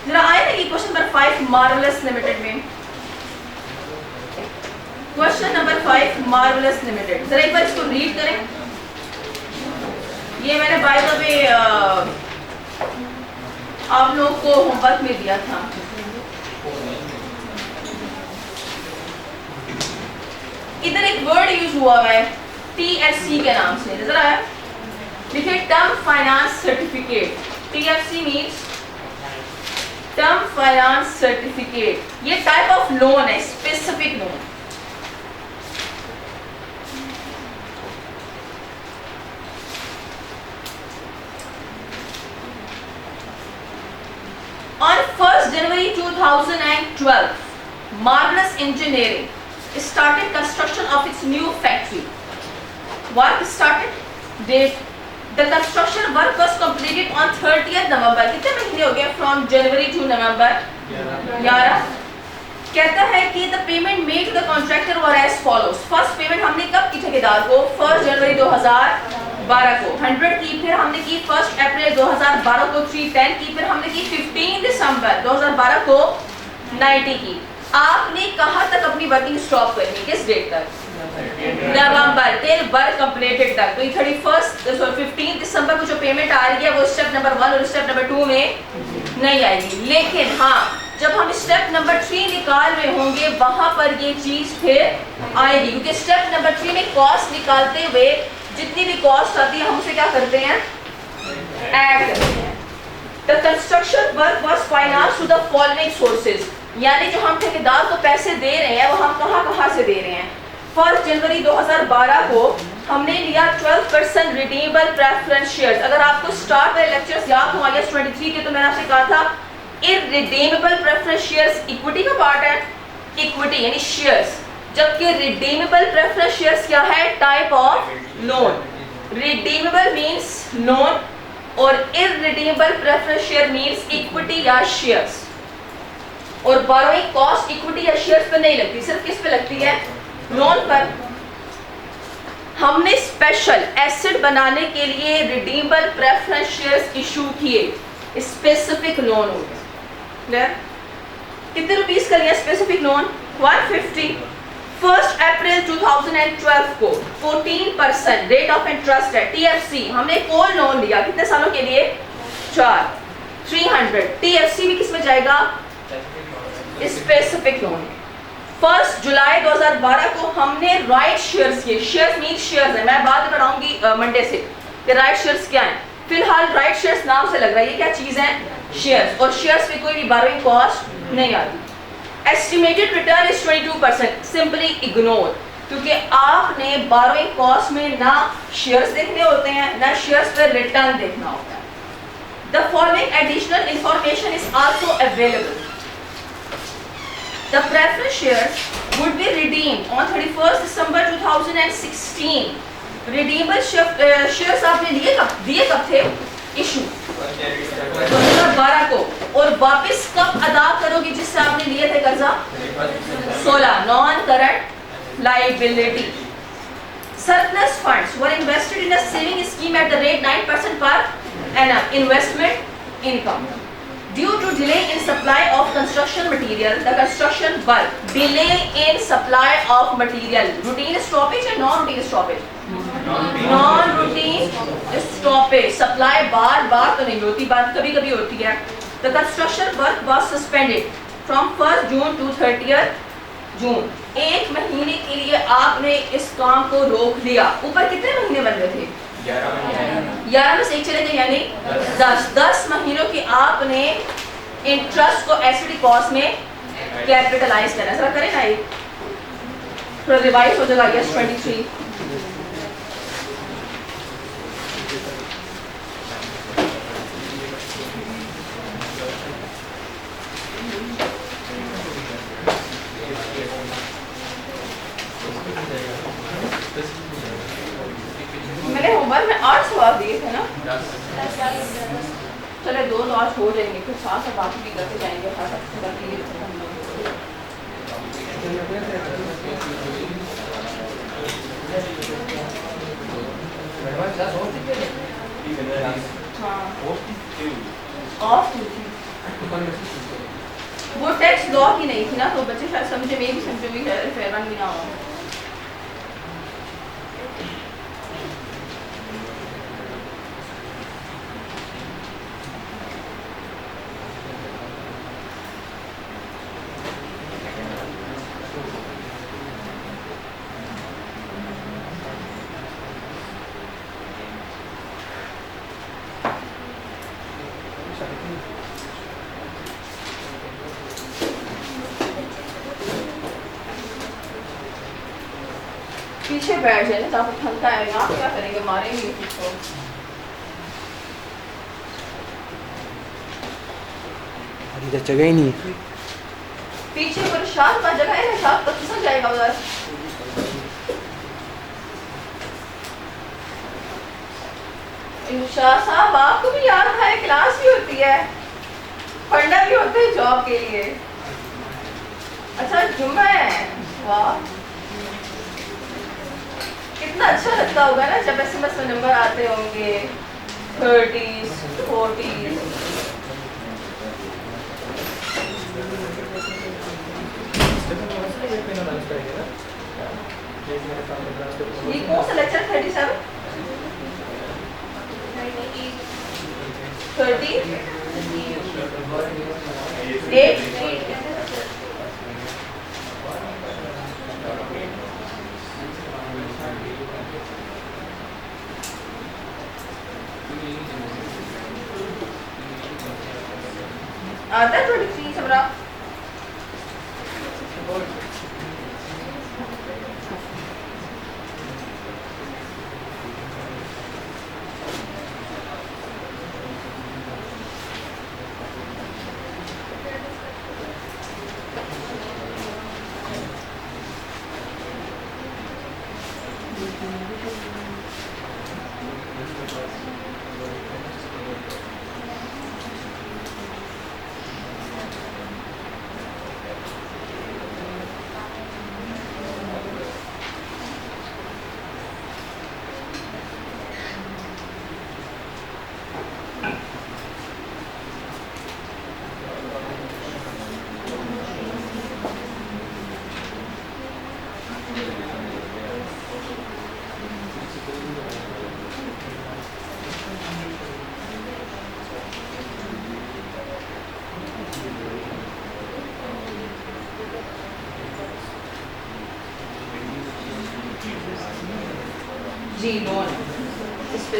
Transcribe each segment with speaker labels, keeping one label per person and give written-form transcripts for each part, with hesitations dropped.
Speaker 1: जरा आए ना ये क्वेश्चन नंबर 5 मार्वलस लिमिटेड में, क्वेश्चन नंबर 5 मार्वलस लिमिटेड, जरा एक बार इसको रीड करें। ये मैंने बाय द वे आप लोगों को होमवर्क में दिया था। इधर एक वर्ड यूज हुआ है TFC के नाम से, नजर आया? देखिए term finance certificate, TFC means term finance certificate. ये टाइप ऑफ लोन है, specific loan. On 1st January 2012, Marvelous Engineering started construction of its new factory. Work started. Date. The construction work was completed on 30th November. कितने महीने हो गए? From January to November. 11. कहता है कि the payment made to the contractor were as follows. First payment हमने कब की ठेकेदार को? 1st जनवरी 2012 को 100 की, फिर हमने की 1 अप्रैल 2012 को 310 की, फिर हमने की 15 दिसंबर 2012 को 90 की। आपने कहाँ तक अपनी वर्किंग स्टॉप करनी, किस डेट तक? नवंबर टिल वर्क कंप्लीटेड तक। तो 15 दिसंबर को जो पेमेंट आ रही है वो स्टेप नंबर 1 और स्टेप नंबर 2 में नहीं आएगी, लेकिन हाँ जब हम स्टेप नंबर 3 निकाल रहे होंगे वहां पर ये चीज फिर आएगी, क्योंकि स्टेप नंबर 3 में कॉस्ट निकालते हुए जितनी भी कॉस्ट आती है हम उसे क्या करते हैं? ऐड करते हैं। The construction work was financed through the following sources, यानी जो हम ठेकेदार को पैसे दे रहे हैं वो हम कहाँ से दे रहे हैं? 1 जनवरी 2012 को हमने लिया 12% रिडीमेबल प्रेफरेंस शेयर्स। अगर आपको स्टार्ट वाले लेक्चर्स याद हो IAS 23 के, तो मैंने आपसे कहा था इररिडीमेबल प्रेफरेंस शेयर्स इक्विटी का पार्ट है, इक्विटी यानी शेयर्स, जबकि रिडीमेबल प्रेफरेंस शेयर्स क्या है? Type of loan. Redeemable means loan और irredeemable preference share means equity या शेयर्स। और बोरोइंग कॉस्ट इक्विटी या शेयर्स पर नहीं लगती, सिर्फ किस पे लगती है? लोन पर। हमने स्पेशल एसेट बनाने के लिए रिडीमेबल प्रेफरेंस शेयर्स इशू किए, स्पेसिफिक लोन हो गया। कितने रुपीस का लिया स्पेसिफिक लोन? 150। 1 अप्रैल 2012 को 14% रेट ऑफ इंटरेस्ट है, TFC। हमने कोल लोन लिया कितने सालों के लिए? 4, 300। TFC भी किस में जाएगा? Specific loan. 1 जुलाई 2012 को हमने राइट शेयर्स किए। शेयर्स मीन शेयर्स है, मैं बात कराऊंगी मंडे से कि राइट शेयर्स क्या है। फिलहाल राइट शेयर्स नाम से लग रहा है, ये क्या चीज है? शेयर्स। और शेयर्स पे कोई भी बोरोइंग कॉस्ट नहीं आती। Estimated return is 22%, simply ignore, क्योंकि आपने बोरोइंग कॉस्ट में ना शेयर्स देखने होते हैं ना शेयर्स पर रिटर्न देखना होता है। The following additional information is also available. The preference shares would be redeemed on 31st December 2016. Redeemable shares आपने दिए कब थे? इशू 2012 को। और वापस कब अदा करोगे जिससे आपने लिए थे कर्जा? 16। Non current liability. Surplus funds were invested in a saving scheme at the rate 9% per annum. Investment income. Due to delay in supply of construction material, the construction work. Delay in supply of material. Routine stoppage and non-routine stoppage. Non-routine stoppage. Supply बार तो नहीं होती, बार कभी होती है। The construction work was suspended from 1st June to 30th June. 1 महीने के लिए आपने इस काम को रोक लिया। ऊपर कितने महीने बन रहे थे? 11 में से 1 चले गए, यानी 10 महीनों की आपने इंटरेस्ट को एसिडी कॉस्ट में कैपिटलाइज करना। सर करें ना, ये थोड़ा रिवाइज हो जाएगा IAS 23। मैंने होमवर्क में 8 सवाल दिए थे ना? चले 2 आज हो जाएंगे, फिर साथ बाकी भी करते जाएंगे। हाँ ऑफ वो टेक्स्ट लॉ की नहीं थी ना, तो बच्चे शायद समझे, मैं भी समझे भी फेरवन भी ना हो। पीछे बैठ जाए ना, जहाँ ठंडा है, यहाँ क्या करेंगे, मारेंगे इसको।
Speaker 2: अभी जगह ही नहीं है
Speaker 1: पीछे पर शाह का जगह है ना, शाह तो फिसल जाएगा उधर। शाह साहब आपको भी याद है, क्लास भी होती है, पढ़ना भी होता है जॉब के लिए। अच्छा जुम्मा है, वाह कितना अच्छा लगता होगा ना जब एसएमएस में नंबर आते होंगे 30s 40s। ये कौन सा लेक्चर 37 30 8 आता है 23 सबरा। जी नॉन इस पे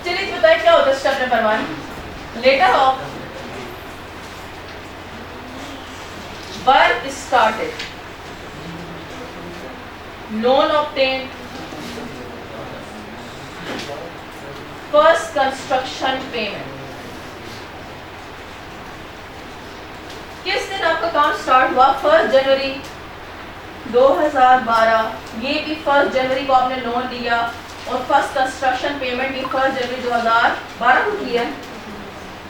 Speaker 1: चलिए बताइए क्या होता है step number 1. Letter of work started, loan obtained, first construction payment. किस दिन आपका काम स्टार्ट हुआ? 1 जनवरी 2012. ये भी 1 जनवरी को आपने लोन लिया और फर्स्ट कंस्ट्रक्शन पेमेंट भी 1 जनवरी 2012 को की है.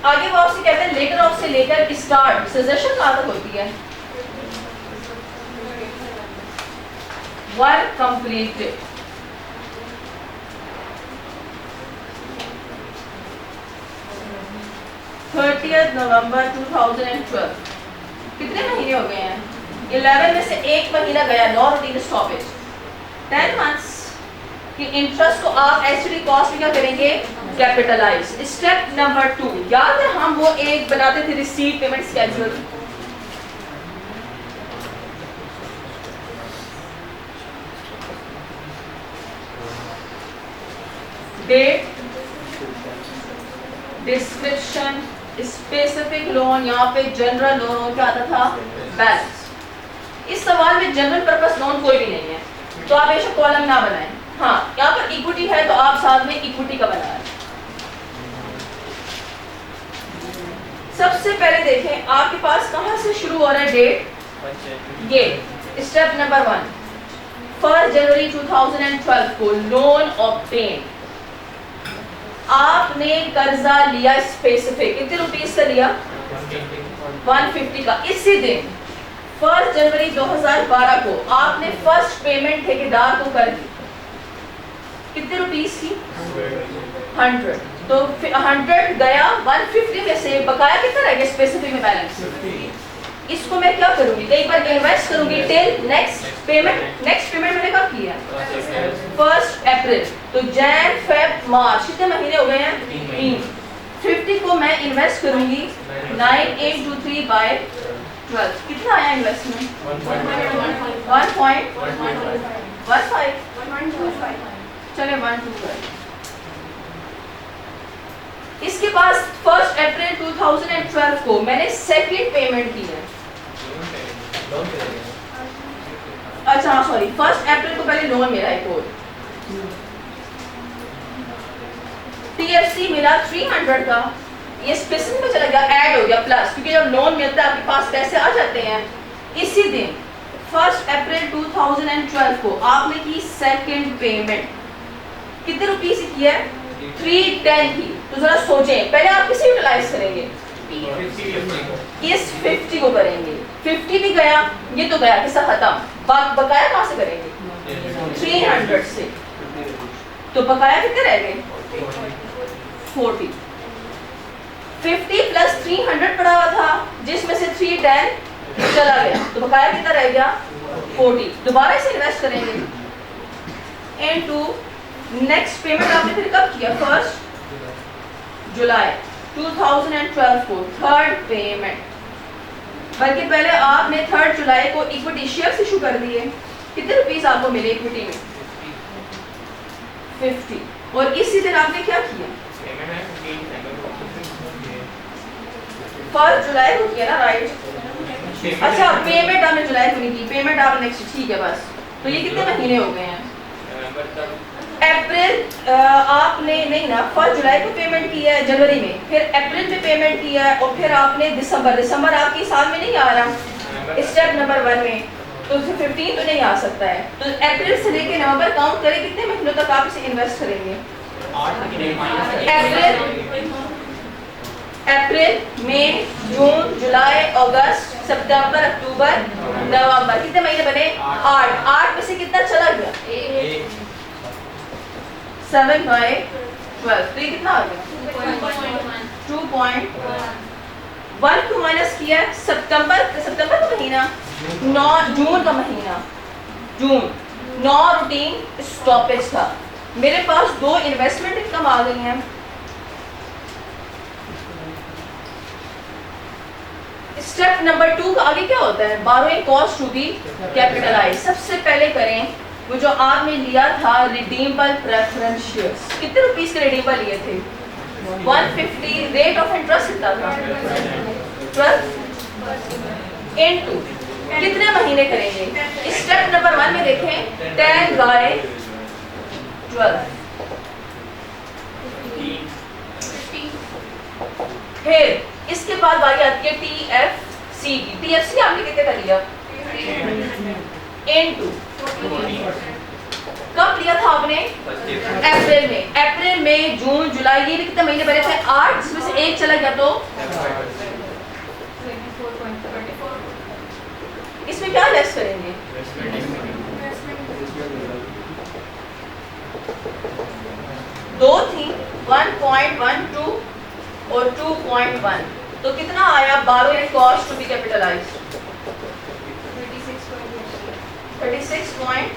Speaker 1: आगे वो आपसे कहते हैं लेटर ऑफ से लेकर स्टार्ट सजेशन कहाँ तक होती है? Work completed. नवंबर 2012. कितने महीने हो गए हैं? 11 में से एक महीना गया नॉन रूटीन स्टॉपेज. 10 मंथ्स कि इंटरेस्ट को आप एसडी कॉस्ट में क्या करेंगे? कैपिटलाइज. स्टेप नंबर 2 याद है हम वो एक बनाते थे receipt payment schedule. Date, description, specific loan, यहाँ पे जनरल लोन क्या आता था? बैलेंस. इस सवाल में जनरल पर्पस लोन कोई भी नहीं है तो आप बेशक कॉलम ना बनाएं. हाँ यहाँ पर इक्विटी है तो आप साथ में इक्विटी का बनाएं. सबसे पहले देखें आपके पास कहां से शुरू हो रहा है डेट. ये स्टेप नंबर 1 1 जनवरी 2012 को लोन ऑब्टेन. आपने कर्जा लिया स्पेसिफिक. कितने रुपीस का लिया? 150 का. इसी दिन 1 जनवरी 2012 को आपने फर्स्ट पेमेंट ठेकेदार को कर दी. कितने रुपीस की? 100. तो 100 गया. 150 में से बकाया कितना रह गया स्पेसिफिक में बैलेंस? इसको मैं क्या करूंगी? कई बार इन्वेस्ट करूंगी till next payment. Next payment मैंने कब किया? 1 अप्रैल. तो जैन फेब मार्च कितने महीने हो गए हैं? 3. 50 को मैं इन्वेस्ट करूंगी 9823 बाय 12. कितना आया इन्वेस्टमेंट? 1.15. चले 125. इसके बाद 1 अप्रैल 2012 को मैंने सेकंड पेमेंट की है. अच्छा सॉरी 1 अप्रैल को पहले लोन मेरा एक और टीएफसी मिला 300 का. ये स्पेसिफिक में चला गया ऐड हो गया प्लस क्योंकि जब लोन मिलता है आपके पास पैसे आ जाते हैं. इसी दिन 1 अप्रैल 2012 को आपने की सेकंड पेमेंट. कितने रुपीस की है? 310 की. तो जरा सोचें पहले आप किसे यूटिलाइज करेंगे? इस 50 को करेंगे. 50 भी गया. ये तो गया किस्सा खत्म. बकाया कहां से करेंगे? 300 से. तो बकाया कितने रह गए? 40. 50 प्लस 300 पड़ा हुआ था जिसमें से 310 चला गया. तो बकाया कितना रह गया? 40. दोबारा इसे इन्वेस्ट करेंगे. इनटू नेक्स्ट पेमेंट आपने फिर कब किया? 1 जुलाई 2012 को थर्ड पेमेंट. बल्कि पहले आपने 3 जुलाई को इक्विटी शेयर्स इशू कर दिए. कितने रुपीस आपको मिले इक्विटी में? 50. और इसी दिन आपने क्या किया? 1 जुलाई को किया ना, राइट? अच्छा पेमेंट आपने जुलाई को नहीं की. पेमेंट आप नेक्स्ट. ठीक है बस. तो ये कितने महीने हो गए हैं? अप्रैल आपने नहीं ना 1 जुलाई को पेमेंट की है जनवरी में. फिर अप्रैल में पेमेंट किया है और फिर आपने दिसंबर आपके साल में नहीं आ रहा स्टेप नंबर 1 में. तो 15 तो नहीं आ सकता है. तो अप्रैल से लेकर नवंबर काउंट करें कितने महीनों तक आप इसे इन्वेस्ट करेंगे? अप्रैल मई जून जुलाई अगस्त सितंबर अक्टूबर नवंबर. कितने महीने बने? 8. 8 में से कितना चला गया? 7/12, तो ये कितना आ गया 2.1 को माइनस किया सितंबर का महीना, 9 जून का महीना, जून 9 रूटीन स्टॉपेज था। मेरे पास 2 इन्वेस्टमेंट इनकम आ गई हैं। स्टेप नंबर 2 का आगे क्या होता है, borrowing cost to be capitalise. सबसे पहले करें वो जो आपने लिया था रिडीमेबल प्रेफरेंस शेयर्स, कितने रुपीस के रिडीमेबल लिए थे 150, रेट ऑफ इंटरेस्ट कितना था 12 इनटू कितने महीने करेंगे। स्टेप नंबर 1 में देखें 10/12, फिर इसके बाद बारी आती है TFC की। TFC आपने कितने का लिया इनटू, कब लिया था आपने अप्रैल में, जून जुलाई, ये भी कितने महीने भरे थे 8, जिसमें से एक चला गया तो इसमें क्या लेस करेंगे, दो थी 1.12 और 2.1, तो कितना आया borrowing cost to be capitalised 36.8